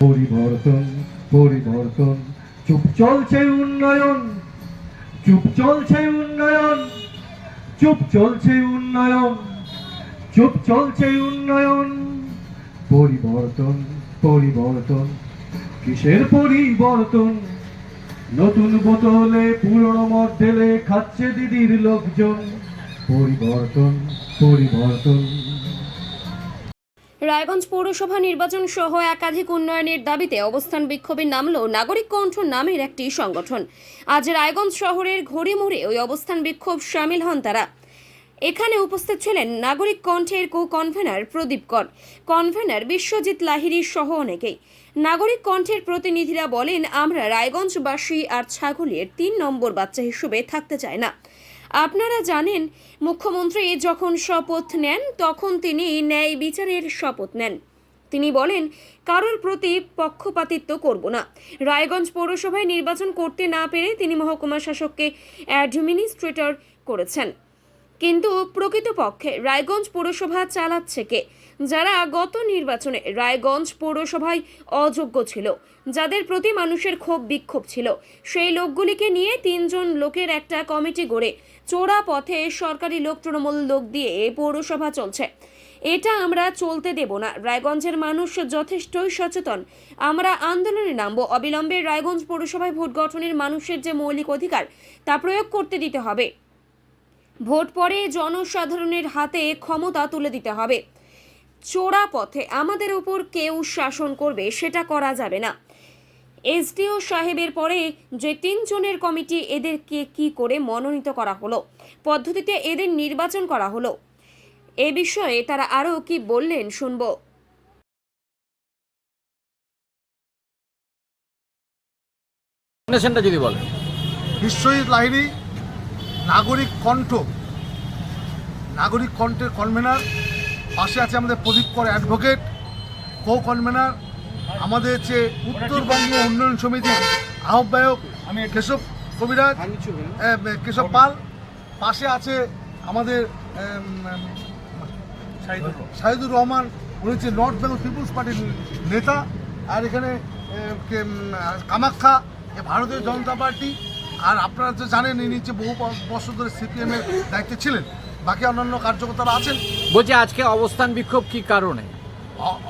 পরিবর্তন পরিবর্তন, চুপ চলছে উন্নয়ন, চুপ চলছে উন্নয়ন, চুপ চলছে উন্নয়ন, চুপ চলছে উন্নয়ন। পরিবর্তন পরিবর্তন, কিসের পরিবর্তন? নতুন বোতলে পুরনো মদ ঢেলে খাচ্ছে দিদির লোকজন। পরিবর্তন পরিবর্তন। রায়গঞ্জ পৌরসভা নির্বাচন সহ একাধিক উন্নয়নের দাবিতে অবস্থান বিক্ষোভে নামল নাগরিক কণ্ঠ নামের একটি সংগঠন। আজ রায়গঞ্জ শহরের ঘড়িমোড়ে ওই অবস্থান বিক্ষোভ সামিল হন তারা। এখানে উপস্থিত ছিলেন নাগরিক কণ্ঠের কনভেনার প্রদীপ কর, কনভেনার বিশ্বজিৎ লাহিড়ী সহ অনেকেই। নাগরিক কণ্ঠের প্রতিনিধিরা বলেন, আমরা রায়গঞ্জবাসী আর ছাগলের ৩ নম্বর বাচ্চা হিসেবে থাকতে চাই না। আপনারা জানেন, মুখ্যমন্ত্রী যখন শপথ নেন তখন তিনি ন্যায় বিচারের শপথ নেন। তিনি বলেন, কারোর প্রতি পক্ষপাতিত্ব করব না। রায়গঞ্জ পৌরসভায় নির্বাচন করতে না পেরে তিনি মহকুমা শাসককে অ্যাডমিনিস্ট্রেটর করেছেন। কিন্তু প্রকৃতপক্ষে রায়গঞ্জ পৌরসভা চালাচ্ছে কে? যারা গত নির্বাচনে রায়গঞ্জ পৌরসভায় অযোগ্য ছিল, যাদের প্রতি মানুষের ক্ষোভ বিক্ষোভ ছিল, সেই লোকগুলিকে নিয়ে 3 জন লোকের একটা কমিটি গড়ে চোরা পথে সরকারি লোক, তৃণমূল লোক দিয়ে পৌরসভা চলছে। এটা আমরা চলতে দেব না। রায়গঞ্জের মানুষ যথেষ্টই সচেতন। আমরা আন্দোলনে নামব। অবিলম্বে রায়গঞ্জ পৌরসভায় ভোট গঠনের মানুষের যে মৌলিক অধিকার তা প্রয়োগ করতে দিতে হবে। ভোট পরে জনসাধারণের হাতে ক্ষমতা তুলে দিতে হবে। চোরা পথে আমাদের উপর কেউ শাসন করবে সেটা করা যাবে না। এসডিও সাহেবের পরে যে 3 জনের কমিটি, এদেরকে কি করে মনোনীত করা হলো, পদ্ধতিতে এদের নির্বাচন করা হলো, এ বিষয়ে তারা আরও কি বললেন শুনব। যদি বলেন। বিশ্বজিৎ লাহিড়ী, নাগরিক কণ্ঠ, নাগরিক কণ্ঠের কনভেনার। পাশে আছে আমাদের প্রদীপ কর অ্যাডভোকেট, কো কনভেনার। আমাদের হচ্ছে উত্তরবঙ্গ উন্নয়ন সমিতির আহ্বায়ক কেশব কবিরাজ, কেশব পাল। পাশে আছে আমাদের শাহিদুর রহমান, উনি হচ্ছে নর্থ বেঙ্গল পিপুলস পার্টির নেতা। আর এখানে কামাখ্যা, ভারতীয় জনতা পার্টি। আর আপনারা তো জানেন, ইনি হচ্ছে বহু বছর ধরে সিপিএমের দায়িত্বে ছিলেন। বাকি অন্যান্য কার্যকর্তারা আছেন। বলছি, আজকে অবস্থান বিক্ষোভ কি কারণে?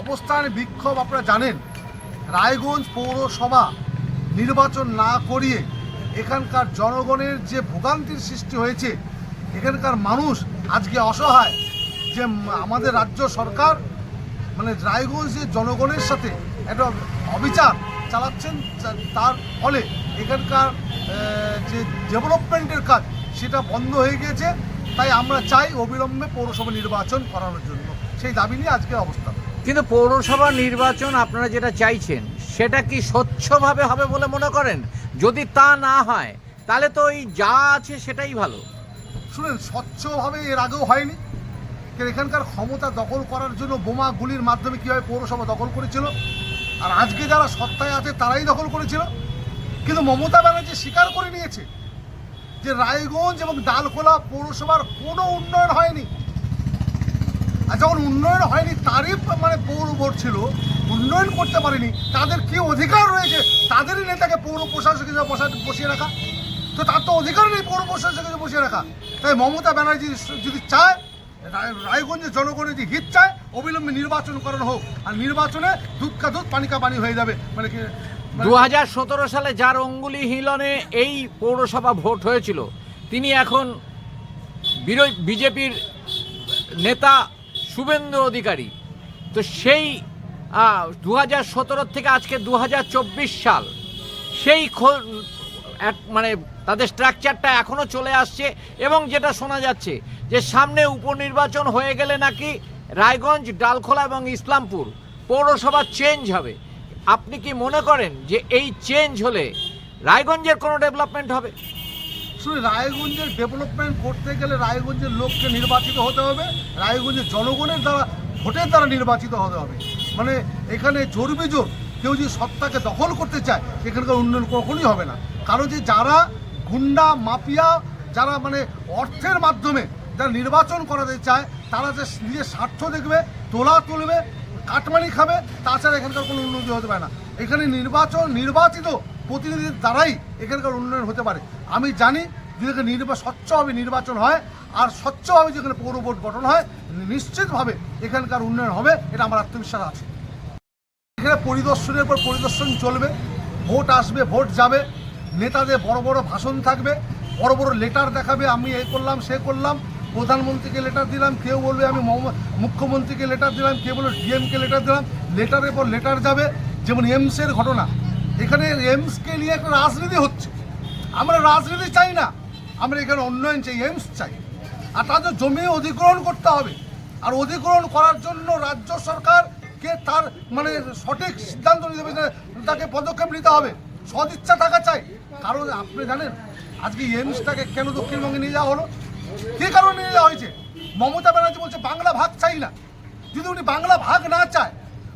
অবস্থান বিক্ষোভ আপনারা জানেন, রায়গঞ্জ পৌরসভা নির্বাচন না করিয়ে এখানকার জনগণের যে ভোগান্তির সৃষ্টি হয়েছে, এখানকার মানুষ আজকে অসহায়। যে আমাদের রাজ্য সরকার মানে রায়গঞ্জের জনগণের সাথে একটা অবিচার চালাচ্ছেন, তার ফলে এখানকার যে ডেভেলপমেন্টের কাজ সেটা বন্ধ হয়ে গিয়েছে। তাই আমরা চাই অবিলম্বে পৌরসভা নির্বাচন করানোর জন্য, সেই দাবি নিয়ে আজকের অবস্থান। কিন্তু পৌরসভা নির্বাচন আপনারা যেটা চাইছেন সেটা কি স্বচ্ছভাবে হবে বলে মনে করেন? যদি তা না হয় তাহলে তো এই যা আছে সেটাই ভালো। শুনেন, স্বচ্ছভাবে এর আগেও হয়নি। এখানকার ক্ষমতা দখল করার জন্য বোমা গুলির মাধ্যমে কীভাবে পৌরসভা দখল করেছিল, আর আজকে যারা সত্তায় আছে তারাই দখল করেছিল। কিন্তু মমতা ব্যানার্জি স্বীকার করে নিয়েছে যে রায়গঞ্জ এবং ডালখোলা পৌরসভার কোনো উন্নয়ন হয়নি। আর যখন উন্নয়ন হয়নি, তারই মানে পৌর ভোট ছিল, উন্নয়ন করতে পারেনি, তাদের কি অধিকার রয়েছে তাদেরই নেতাকে পৌর প্রশাসক হিসেবে বসিয়ে রাখা? তো তার তো অধিকার নেই পৌর প্রশাসক হিসেবে বসিয়ে রাখা। তাই মমতা ব্যানার্জি যদি চায়, রায়গঞ্জের জনগণের যে হিত চায়, অবিলম্বে নির্বাচন করানো হোক। আর নির্বাচনে দুধ কা দুধ পানি কা পানি হয়ে যাবে। মানে 2017 সালে যার অঙ্গুলি হিলনে এই পৌরসভা ভোট হয়েছিল, তিনি এখন বিজেপির নেতা শুভেন্দু অধিকারী। তো সেই 2017 থেকে আজকে 2024 সাল, সেই মানে তাদের স্ট্রাকচারটা এখনও চলে আসছে। এবং যেটা শোনা যাচ্ছে যে সামনে উপনির্বাচন হয়ে গেলে নাকি রায়গঞ্জ, ডালখোলা এবং ইসলামপুর পৌরসভা চেঞ্জ হবে। আপনি কি মনে করেন যে এই চেঞ্জ হলে রায়গঞ্জের কোনো ডেভেলপমেন্ট হবে? শুধু রায়গঞ্জের ডেভেলপমেন্ট করতে গেলে রায়গঞ্জের লোককে নির্বাচিত হতে হবে, রায়গঞ্জের জনগণের দ্বারা ভোটের দ্বারা নির্বাচিত হতে হবে। মানে এখানে জোর বেজোর কেউ যদি সত্তাকে দখল করতে চায়, এখানকার উন্নয়ন কখনোই হবে না। কারণ যে যারা গুন্ডা মাফিয়া, যারা মানে অর্থের মাধ্যমে যারা নির্বাচন করাতে চায়, তারা যে নিজের স্বার্থ দেখবে, তোলা তুলবে, কাটমানি খাবে, তাছাড়া এখানকার কোনো উন্নতি হতে পারে না। এখানে নির্বাচিত প্রতিনিধির দ্বারাই এখানকার উন্নয়ন হতে পারে। আমি জানি যদি স্বচ্ছভাবে নির্বাচন হয় আর স্বচ্ছভাবে যেখানে পৌর বোর্ড গঠন হয়, নিশ্চিতভাবে এখানকার উন্নয়ন হবে, এটা আমার আত্মবিশ্বাস আছে। এখানে পরিদর্শনের পর পরিদর্শন চলবে, ভোট আসবে, ভোট যাবে, নেতাদের বড় বড় ভাষণ থাকবে, বড় বড় লেটার দেখাবে, আমি এই করলাম সে করলাম, প্রধানমন্ত্রীকে লেটার দিলাম, কেউ বলবে আমি মুখ্যমন্ত্রীকে লেটার দিলাম, কেউ বলবে ডিএমকে লেটার দিলাম, লেটারের পর লেটার যাবে। যেমন এমসের ঘটনা, এখানে এমসকে নিয়ে একটা রাজনীতি হচ্ছে। আমরা রাজনীতি চাই না, আমরা এখানে উন্নয়ন চাই, এমস চাই। আর তাদের জমি অধিগ্রহণ করতে হবে, আর অধিগ্রহণ করার জন্য রাজ্য সরকারকে তার মানে সঠিক সিদ্ধান্ত নিতে হবে, তাকে পদক্ষেপ নিতে হবে, সদিচ্ছা থাকা চাই। কারণ আপনি জানেন আজকে এমসটাকে কেন দক্ষিণবঙ্গে নিয়ে যাওয়া হলো, কী কারণে নিয়ে যাওয়া হয়েছে? মমতা ব্যানার্জি বলছে বাংলা ভাগ চাই না। যদি উনি বাংলা ভাগ না চায়,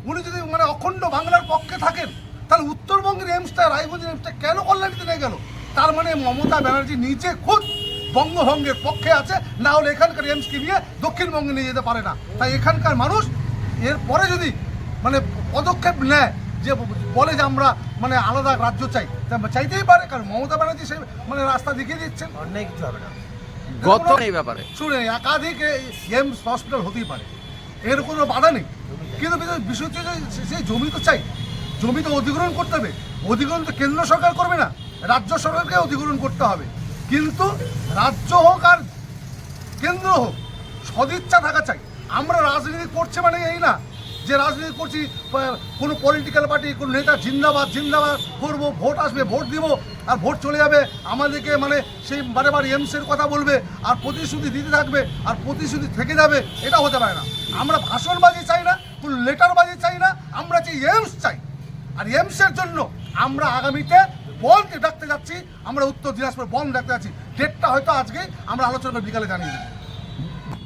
উনি যদি মানে অখণ্ড বাংলার পক্ষে থাকেন, তাহলে উত্তরবঙ্গের এমসটা, রায়গঞ্জের এমসটা কেন কল্যাণীতে নিয়ে গেল? তার মানে মমতা ব্যানার্জি নিজে খুদ বঙ্গভঙ্গের পক্ষে আছে, না হলে এখানকার এমসকে নিয়ে দক্ষিণবঙ্গে নিয়ে যেতে পারে না। তাই এখানকার মানুষ এরপরে যদি মানে পদক্ষেপ নেয়, যে বলে যে আমরা মানে আলাদা রাজ্য চাই, চাইতেই পারে, কারণ মমতা ব্যানার্জি সে মানে রাস্তা দেখিয়ে দিচ্ছেন। অন্যায় কিছু হবে না। গত এই ব্যাপারে শুনে একাধিক এমস হসপিটাল হতেই পারে, এর কোনো বাধা নেই, কিন্তু বিষয় হচ্ছে সেই জমি তো চাই, জমি তো অধিগ্রহণ করতে হবে। অধিগ্রহণ তো কেন্দ্র সরকার করবে না, রাজ্য সরকারকে অধিগ্রহণ করতে হবে। কিন্তু রাজ্য হোক আর কেন্দ্র হোক, সদিচ্ছা থাকা চাই। আমরা রাজনীতি করছি মানে এই না যে রাজনীতি করছি কোনো পলিটিক্যাল পার্টি কোনো নেতা জিন্দাবাদ জিন্দাবাদ করবো, ভোট আসবে ভোট দিব আর ভোট চলে যাবে, আমাদেরকে মানে সেই বারে বারে এমসের কথা বলবে আর প্রতিশ্রুতি দিতে থাকবে আর প্রতিশ্রুতি থেকে যাবে, এটা হতে পারে না। আমরা ভাষণবাজি চাই না, কোনো লেটারবাজি চাই না, আমরা চাই এমস চাই। আর এমসের জন্য আমরা আগামীতে বন্ধ ডাকতে যাচ্ছি, আমরা উত্তর দিনাজপুর বন্ধ ডাকতে যাচ্ছি। ডেটটা হয়তো আজকে আমরা আলোচনা বিকালে জানিয়ে দেব।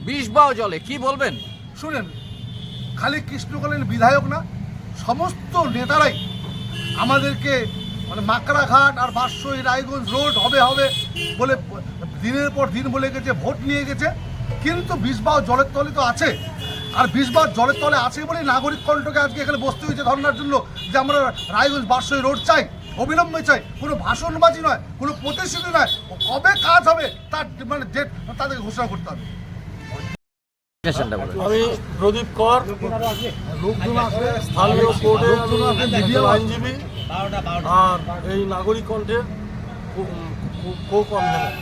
বিষবাও জলে কি বলবেন? শুনেন, খালি কৃষ্ণকালীন বিধায়ক না, সমস্ত নেতারাই আমাদেরকে মানে মাকড়াঘাট আর বারসই রায়গঞ্জ রোড হবে হবে বলে দিনের পর দিন বলে গেছে, ভোট নিয়ে গেছে, কিন্তু বিষবাও জলের তলে তো আছে। আর বিষবাও জলের তলে আছে বলেই নাগরিক কণ্ঠকে আজকে এখানে বসতে হয়েছে ধর্নার জন্য, যে আমরা রায়গঞ্জ বারসই রোড চাই, অবিলম্বে চাই। কোনো ভাষণবাজি নয়, কোনো প্রতিশ্রুতি নয়, কবে কাজ হবে তার মানে ডেট তাদেরকে ঘোষণা করতে হবে। আমি প্রদীপ কর, স্থানীয় কোর্টের আইনজীবী আর এই নাগরিক কণ্ঠের কো-কনভেনর।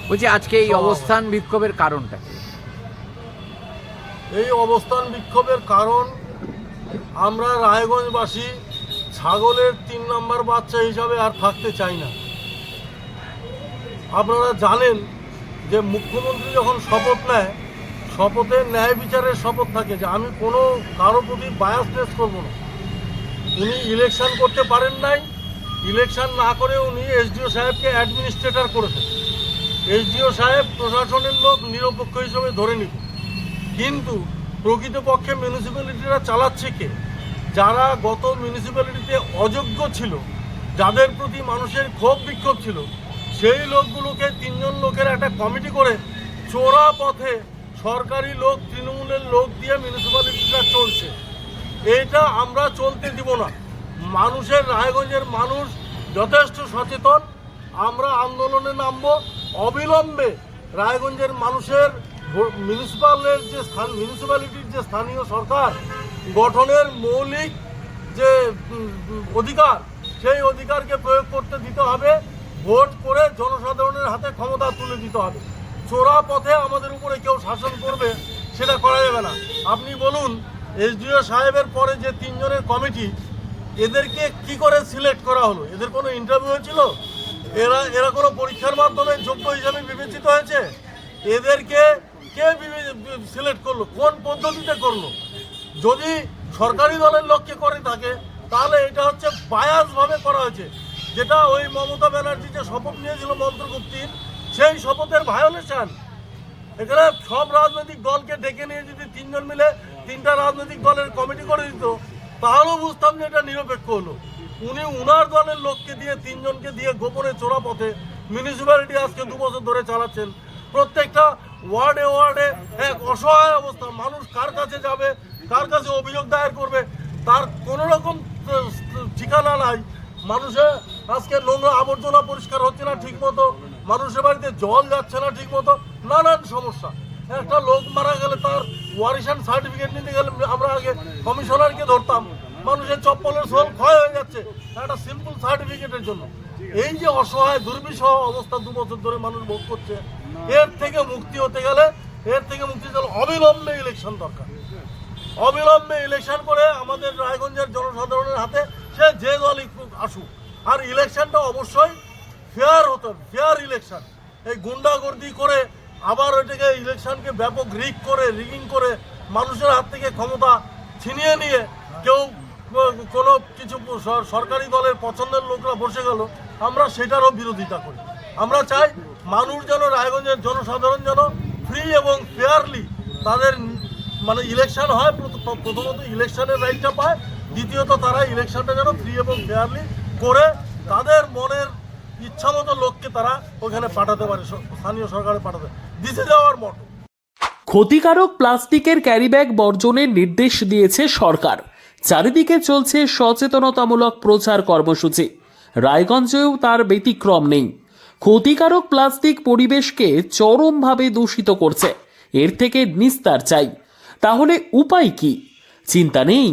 বলছি আজকে এই অবস্থান বিক্ষোভের কারণটা কি? এই অবস্থান বিক্ষোভের কারণ, আমরা রায়গঞ্জবাসী ছাগলের 3 নম্বর বাচ্চা হিসাবে আর থাকতে চাই না। আপনারা জানেন যে মুখ্যমন্ত্রী যখন শপথ নেয়, শপথে ন্যায় বিচারের শপথ থাকে, যে আমি কোনো কারো প্রতি বায়াসনেস করবো না। উনি ইলেকশন করতে পারেন নাই, ইলেকশন না করে উনি এসডিও সাহেবকে অ্যাডমিনিস্ট্রেটর করেছেন। এসডিও সাহেব প্রশাসনের লোক, নিরপেক্ষ হিসেবে ধরে নিত। কিন্তু প্রকৃতপক্ষে মিউনিসিপ্যালিটিরা চালাচ্ছে কে? যারা গত মিউনিসিপ্যালিটিতে অযোগ্য ছিল, যাদের প্রতি মানুষের ক্ষোভ বিক্ষোভ ছিল, সেই লোকগুলোকে 3 জন লোকের একটা কমিটি করে চোরা পথে সরকারি লোক, তৃণমূলের লোক দিয়ে মিউনিসিপ্যালিটিটা চলছে। এইটা আমরা চলতে দিব না। মানুষের, রায়গঞ্জের মানুষ যথেষ্ট সচেতন, আমরা আন্দোলনে নামবো। অবিলম্বে রায়গঞ্জের মানুষের মিউনিসিপ্যালিটির যে স্থানীয় সরকার গঠনের মৌলিক যে অধিকার, সেই অধিকারকে প্রয়োগ করতে দিতে হবে। ভোট করে জনসাধারণের হাতে ক্ষমতা তুলে দিতে হবে। চোরা পথে আমাদের উপরে কেউ শাসন করবে, সেটা করা যাবে না। আপনি বলুন, এসডিও সাহেবের পরে যে 3 জনের কমিটি, এদেরকে কি করে সিলেক্ট করা হলো? এদের কোনো ইন্টারভিউ হয়েছিল? এরা কোনো পরীক্ষার মাধ্যমে যোগ্য হিসাবে বিবেচিত হয়েছে? এদেরকে কে সিলেক্ট করলো? কোন পদ্ধতিতে করলো? যদি সরকারি দলের লোককে করে থাকে, তাহলে এটা হচ্ছে বায়াসভাবে করা হয়েছে, যেটা ওই মমতা ব্যানার্জি যে শপথ নিয়েছিল মন্ত্রগুপ্তির, সেই শপথের ভায়োলেশন। এখানে সব রাজনৈতিক দলকে ডেকে নিয়ে যদি 3 জন মিলে 3টা রাজনৈতিক দলের কমিটি করে দিত, তাহলেও বুঝতাম যে এটা নিরপেক্ষ হলো। উনি উনার দলের লোককে দিয়ে, 3 জনকে দিয়ে গোপনে চোরা পথে মিউনিসিপ্যালিটি আজকে 2 বছর ধরে চালাচ্ছেন। প্রত্যেকটা ওয়ার্ডে ওয়ার্ডে এক অসহায় অবস্থা, মানুষ কার কাছে যাবে, কার কাছে অভিযোগ দায়ের করবে, তার কোনো রকম ঠিকানা নাই। মানুষের আজকে নোংরা আবর্জনা পরিষ্কার হচ্ছে না ঠিক মতো, মানুষের বাড়িতে জল যাচ্ছে না ঠিক মতো, নানান সমস্যা। একটা লোক মারা গেলে তার ওয়ারিশান সার্টিফিকেট নিতে গেলে আমরা আগে কমিশনারকে ধরতাম, মানুষের চপ্পলের সোল ক্ষয় হয়ে যাচ্ছে একটা সিম্পল সার্টিফিকেটের জন্য। এই যে অসহায় দুর্বিষহ অবস্থা 2 বছর ধরে মানুষ ভোগ করছে, এর থেকে মুক্তি হতে গেলে অবিলম্বে ইলেকশন দরকার। অবিলম্বে ইলেকশন করে আমাদের রায়গঞ্জের জনসাধারণের হাতে সে যে দলই আসুক, আর ইলেকশনটা অবশ্যই ফেয়ার হতে হবে, ফেয়ার ইলেকশন। এই গুন্ডাগর্দি করে আবার ওইটাকে ইলেকশনকে ব্যাপক রিগিং করে মানুষের হাত থেকে ক্ষমতা ছিনিয়ে নিয়ে কেউ কোনো কিছু সরকারি দলের পছন্দের লোকরা বসে গেল, আমরা সেটারও বিরোধিতা করি। আমরা চাই মানুষ যেন, রায়গঞ্জের জনসাধারণ যেন ফ্রি এবং ফেয়ারলি তাদের মানে ইলেকশন হয়, প্রথমত ইলেকশনের রাইটটা পায়, দ্বিতীয়ত তারা ইলেকশনটা যেন ফ্রি এবং ফেয়ারলি করে তাদের মনের ইচ্ছা মতো লোককে তারা ওখানে পাঠাতে পারে, স্থানীয় সরকারে পাঠাতে। দিস ইজ আওয়ার মটো। ক্ষতিকারক প্লাস্টিকের ক্যারিব্যাগ বর্জনের নির্দেশ দিয়েছে সরকার। চারিদিকে চলছে সচেতনতামূলক প্রচার কর্মসূচি, রায়গঞ্জেও তার ব্যতিক্রম নেই। ক্ষতিকারক প্লাস্টিক পরিবেশকে চরমভাবে দূষিত করছে, এর থেকে নিস্তার চাই। তাহলে উপায় কি? চিন্তা নেই,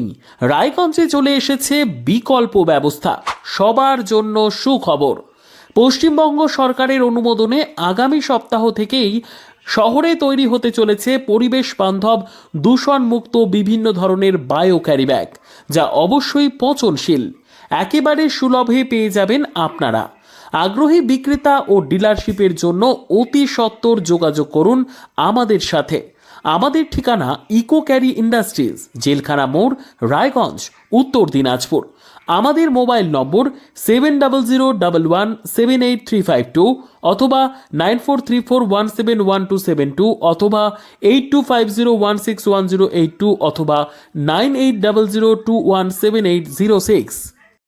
রায়গঞ্জে চলে এসেছে বিকল্প ব্যবস্থা। সবার জন্য সুখবর, পশ্চিমবঙ্গ সরকারের অনুমোদনে আগামী সপ্তাহ থেকেই শহরে তৈরি হতে চলেছে পরিবেশ বান্ধব দূষণমুক্ত বিভিন্ন ধরনের বায়ো ক্যারিব্যাগ, যা অবশ্যই পচনশীল। একেবারে সুলভে পেয়ে যাবেন আপনারা। আগ্রহী বিক্রেতা ও ডিলারশিপের জন্য অতি সত্বর যোগাযোগ করুন আমাদের সাথে। আমাদের ঠিকানা ইকো ক্যারি ইন্ডাস্ট্রিজ, জেলখানা মোড়, রায়গঞ্জ, উত্তর দিনাজপুর। আমাদের মোবাইল নম্বর 7001178352 অথবা 9434171272 অথবা 8250161082 অথবা 9800217806।